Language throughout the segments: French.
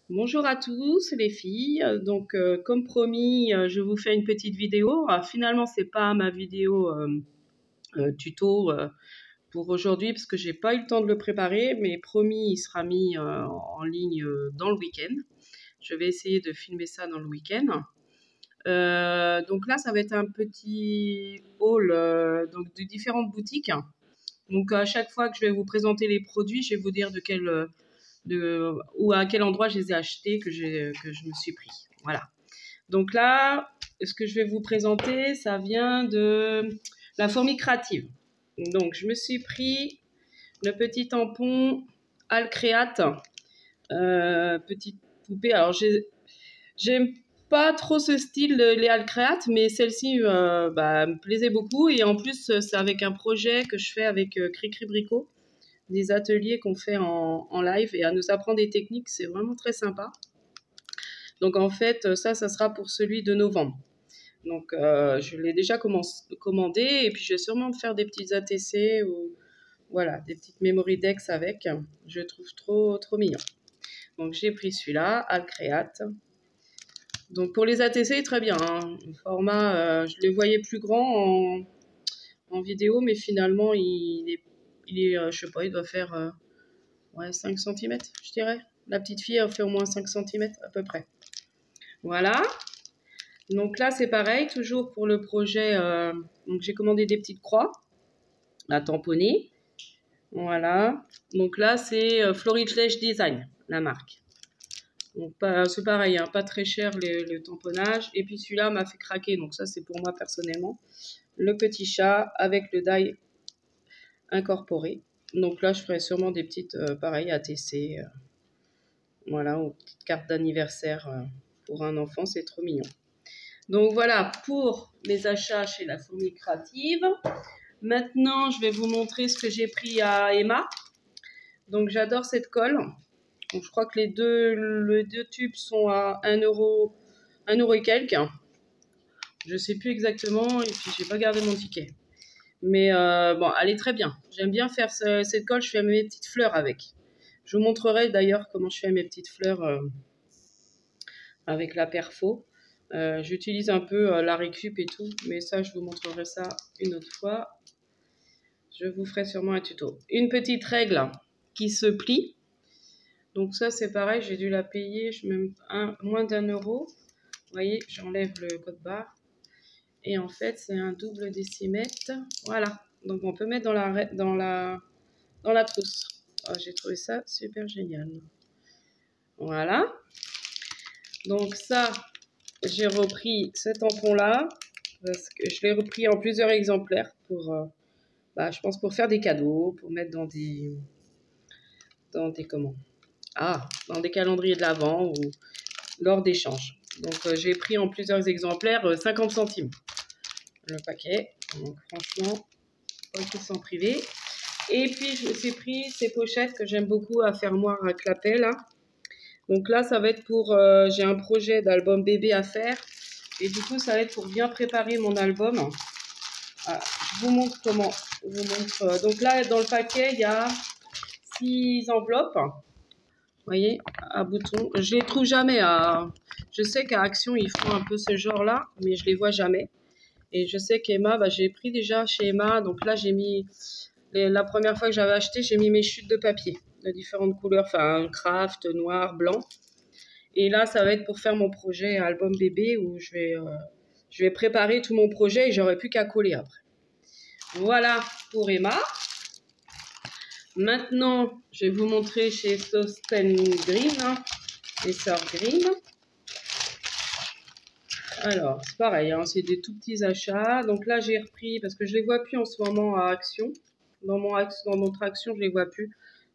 Bonjour à tous les filles, comme promis, je vous fais une petite vidéo. Finalement c'est pas ma vidéo tuto pour aujourd'hui parce que j'ai pas eu le temps de le préparer, mais promis il sera mis en ligne dans le week-end. Je vais essayer de filmer ça dans le week-end. Donc là ça va être un petit haul donc de différentes boutiques. Donc à chaque fois que je vais vous présenter les produits, je vais vous dire ou à quel endroit je les ai achetés que je me suis pris. Voilà. Donc là, ce que je vais vous présenter, ça vient de la fourmi créative. Donc je me suis pris le petit tampon Alcréate, petite poupée. Alors j'aime pas trop ce style les Alcréate, mais celle-ci me plaisait beaucoup, et en plus c'est avec un projet que je fais avec Cricri Bricot, des ateliers qu'on fait en live, et à nous apprendre des techniques, c'est vraiment très sympa. Donc en fait, ça sera pour celui de novembre. Donc je l'ai déjà commandé, et puis je vais sûrement faire des petites ATC ou voilà, des petites memory decks avec. Je trouve trop mignon. Donc j'ai pris celui-là, Alcréate. Donc pour les ATC, très bien, hein. Le format, je le voyais plus grand en vidéo, mais finalement il est je sais pas, il doit faire 5 cm, je dirais. La petite fille a fait au moins 5 cm à peu près. Voilà. Donc là, c'est pareil, toujours pour le projet. Donc j'ai commandé des petites croix à tamponner. Voilà. Donc là, c'est Florilège Design, la marque. Donc c'est pareil, hein, pas très cher le tamponnage. Et puis celui-là m'a fait craquer, donc ça c'est pour moi personnellement. Le petit chat avec le die incorporé. Donc là, je ferai sûrement des petites, pareil, ATC. Voilà, ou petites cartes d'anniversaire pour un enfant, c'est trop mignon. Donc voilà pour mes achats chez la fourmi créative. Maintenant, je vais vous montrer ce que j'ai pris à Emma. Donc j'adore cette colle. Donc, je crois que les deux tubes sont à 1 euro et quelques. Je sais plus exactement, et puis j'ai pas gardé mon ticket. Mais bon, elle est très bien. J'aime bien faire cette colle, je fais mes petites fleurs avec. Je vous montrerai d'ailleurs comment je fais mes petites fleurs avec la perfo. J'utilise un peu la récup et tout, mais ça, je vous montrerai ça une autre fois. Je vous ferai sûrement un tuto. Une petite règle qui se plie. Donc ça, c'est pareil, j'ai dû la payer moins d'1 euro. Vous voyez, j'enlève le code barre. Et en fait, c'est un double décimètre. Voilà. Donc on peut mettre dans la trousse. Oh, j'ai trouvé ça super génial. Voilà. Donc ça, j'ai repris ce tampon-là, parce que je l'ai repris en plusieurs exemplaires pour, je pense pour faire des cadeaux, pour mettre dans des dans des calendriers de l'Avent ou lors d'échanges. Donc j'ai pris en plusieurs exemplaires 50 centimes le paquet. Donc franchement, pas qu'ils sont privés. Et puis je me suis pris ces pochettes que j'aime beaucoup à fermoir à clapet là. Donc là, ça va être pour... j'ai un projet d'album bébé à faire. Et du coup, ça va être pour bien préparer mon album. Voilà. Je vous montre comment. Je vous montre. Donc là, dans le paquet, il y a 6 enveloppes. Vous voyez, à boutons. Je les trouve jamais. Je sais qu'à Action, ils font un peu ce genre-là, mais je les vois jamais. Et je sais qu'Emma, j'ai pris déjà chez Emma. Donc là, j'ai mis... La première fois que j'avais acheté, j'ai mis mes chutes de papier de différentes couleurs. Enfin, craft, noir, blanc. Et là, ça va être pour faire mon projet album bébé où je vais préparer tout mon projet et j'aurai plus qu'à coller après. Voilà pour Emma. Maintenant, je vais vous montrer chez Sosten Green, les sœurs Green. Alors, c'est pareil, hein, c'est des tout petits achats. Donc là, j'ai repris, parce que je ne les vois plus en ce moment à Action. Dans notre Action, je ne les vois plus.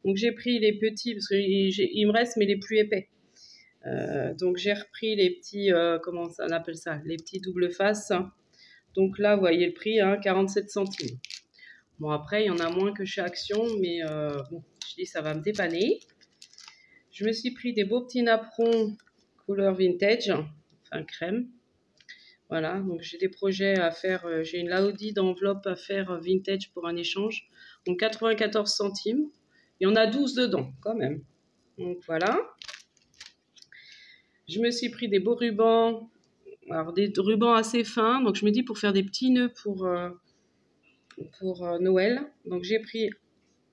Donc j'ai pris les petits, parce qu'il me reste, mais les plus épais. Donc j'ai repris les petits, comment on appelle ça, les petits double face. Donc là, vous voyez le prix, 47 centimes. Bon, après, il y en a moins que chez Action, mais bon, je dis ça va me dépanner. Je me suis pris des beaux petits napperons couleur vintage, enfin crème. Voilà, donc j'ai des projets à faire. J'ai une Laodie d'enveloppe à faire vintage pour un échange. Donc 94 centimes. Il y en a 12 dedans, quand même. Donc voilà. Je me suis pris des beaux rubans, alors des rubans assez fins. Donc je me dis pour faire des petits nœuds pour Noël. Donc j'ai pris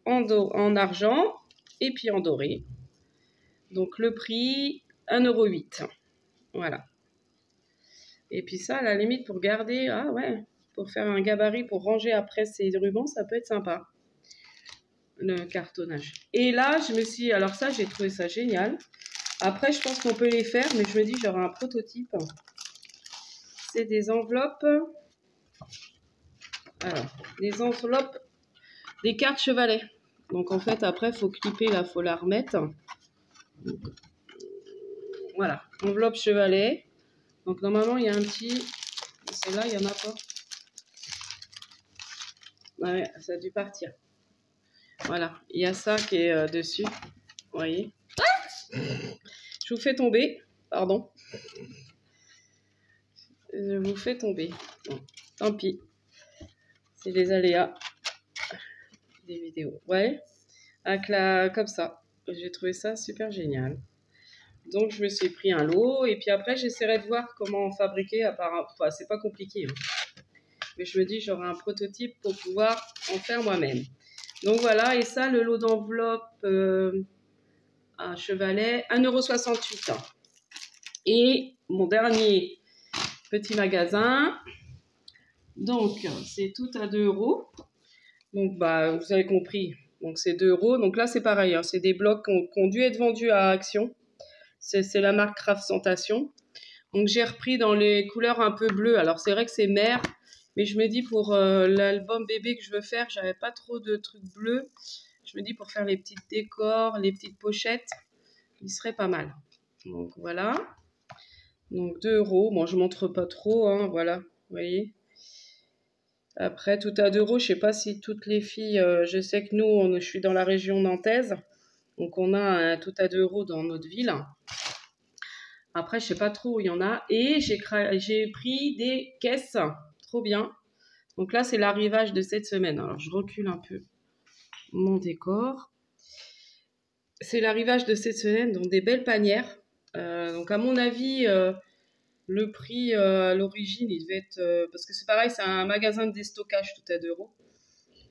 en argent et puis en doré. Donc le prix 1,08 €. Voilà. Et puis ça, à la limite, pour garder, ah ouais, pour faire un gabarit, pour ranger après ces rubans, ça peut être sympa, le cartonnage. Et là, alors ça, j'ai trouvé ça génial. Après, je pense qu'on peut les faire, mais je me dis, j'aurai un prototype. C'est des enveloppes. Alors, des enveloppes, des cartes chevalet. Donc en fait, après, il faut clipper, là, il faut la remettre. Donc, voilà, enveloppe chevalet. Donc normalement, il y a un petit... Celle-là, il n'y en a pas. Ouais, ça a dû partir. Voilà, il y a ça qui est dessus. Vous voyez. Je vous fais tomber. Pardon. Je vous fais tomber. Bon, tant pis. C'est les aléas des vidéos. Ouais. Avec comme ça. J'ai trouvé ça super génial. Donc, je me suis pris un lot. Et puis après, j'essaierai de voir comment fabriquer. Enfin, c'est pas compliqué. Hein. Mais je me dis, j'aurai un prototype pour pouvoir en faire moi-même. Donc voilà. Et ça, le lot d'enveloppe à chevalet, 1,68 €. Et mon dernier petit magasin. Donc, c'est tout à 2 €. Donc, bah, vous avez compris. Donc, c'est 2 €. Donc là, c'est pareil. Hein, c'est des blocs qui ont dû être vendus à Action. C'est la marque Craft Sensation. Donc, j'ai repris dans les couleurs un peu bleues. Alors, c'est vrai que c'est mer. Mais je me dis, pour l'album bébé que je veux faire, j'avais pas trop de trucs bleus. Je me dis, pour faire les petites décors, les petites pochettes, il serait pas mal. Donc, voilà. Donc, 2 €. Bon, je ne montre pas trop. Hein, voilà. Vous voyez. Après, tout à 2 €, je ne sais pas si toutes les filles... je sais que nous, je suis dans la région nantaise. Donc, on a un tout à 2 € dans notre ville. Après, je ne sais pas trop où il y en a. Et j'ai pris des caisses. Trop bien. Donc là, c'est l'arrivage de cette semaine. Alors, je recule un peu mon décor. C'est l'arrivage de cette semaine, donc des belles panières. Donc, à mon avis... le prix à l'origine, il devait être... parce que c'est pareil, c'est un magasin de déstockage tout à 2 €.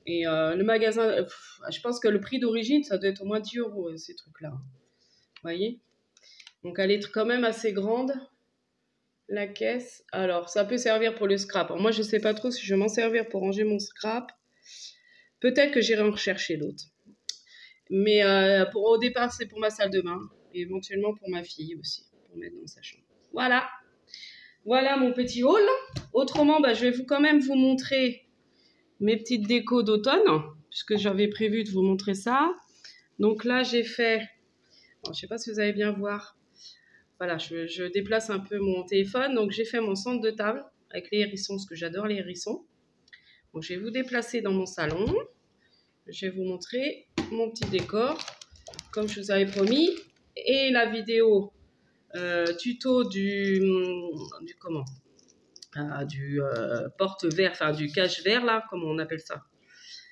Et le magasin... je pense que le prix d'origine, ça doit être au moins 10 € ces trucs-là. Vous voyez. Donc elle est quand même assez grande, la caisse. Alors, ça peut servir pour le scrap. Alors, moi, je ne sais pas trop si je vais m'en servir pour ranger mon scrap. Peut-être que j'irai en rechercher d'autres. Mais au départ, c'est pour ma salle de bain. Et éventuellement pour ma fille aussi, pour mettre dans sa chambre. Voilà. Voilà mon petit haul. Autrement, bah, je vais quand même vous montrer mes petites décos d'automne, puisque j'avais prévu de vous montrer ça. Donc là, j'ai fait... Alors, je ne sais pas si vous allez bien voir. Voilà, je déplace un peu mon téléphone. Donc, j'ai fait mon centre de table avec les hérissons, parce que j'adore les hérissons. Donc, je vais vous déplacer dans mon salon. Je vais vous montrer mon petit décor, comme je vous avais promis. Et la vidéo tuto du porte-vert, enfin du cache-vert là, comme on appelle ça,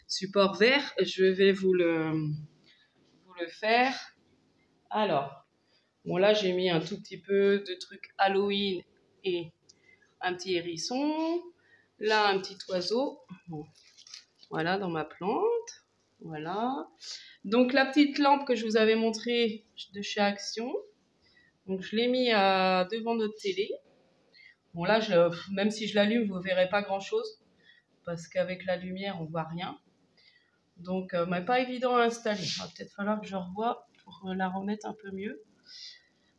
support vert, je vais vous le faire. Alors, bon là j'ai mis un tout petit peu de trucs Halloween et un petit hérisson, là un petit oiseau, bon, voilà dans ma plante, voilà. Donc la petite lampe que je vous avais montrée de chez Action, donc je l'ai mis devant notre télé. Bon là, même si je l'allume, vous ne verrez pas grand-chose, parce qu'avec la lumière, on ne voit rien. Donc, mais pas évident à installer. Il va peut-être falloir que je revoie pour la remettre un peu mieux.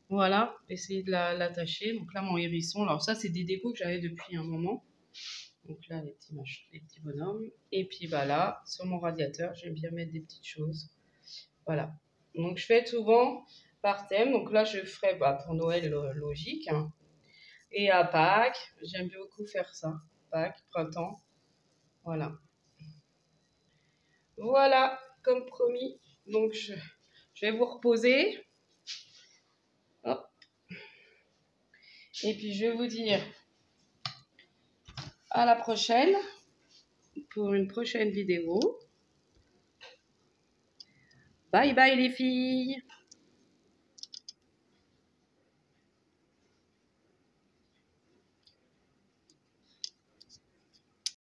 Voilà, essayer de l'attacher. Donc là, mon hérisson. Alors ça, c'est des décos que j'avais depuis un moment. Donc là, les petits bonhommes. Et puis bah là, sur mon radiateur, j'aime bien mettre des petites choses. Voilà. Donc je fais souvent par thème. Donc là, je ferai pour Noël, logique. Hein. Et à Pâques, j'aime beaucoup faire ça. Pâques, printemps. Voilà. Voilà, comme promis. Donc, je vais vous reposer. Hop. Et puis, je vais vous dire à la prochaine pour une prochaine vidéo. Bye bye les filles!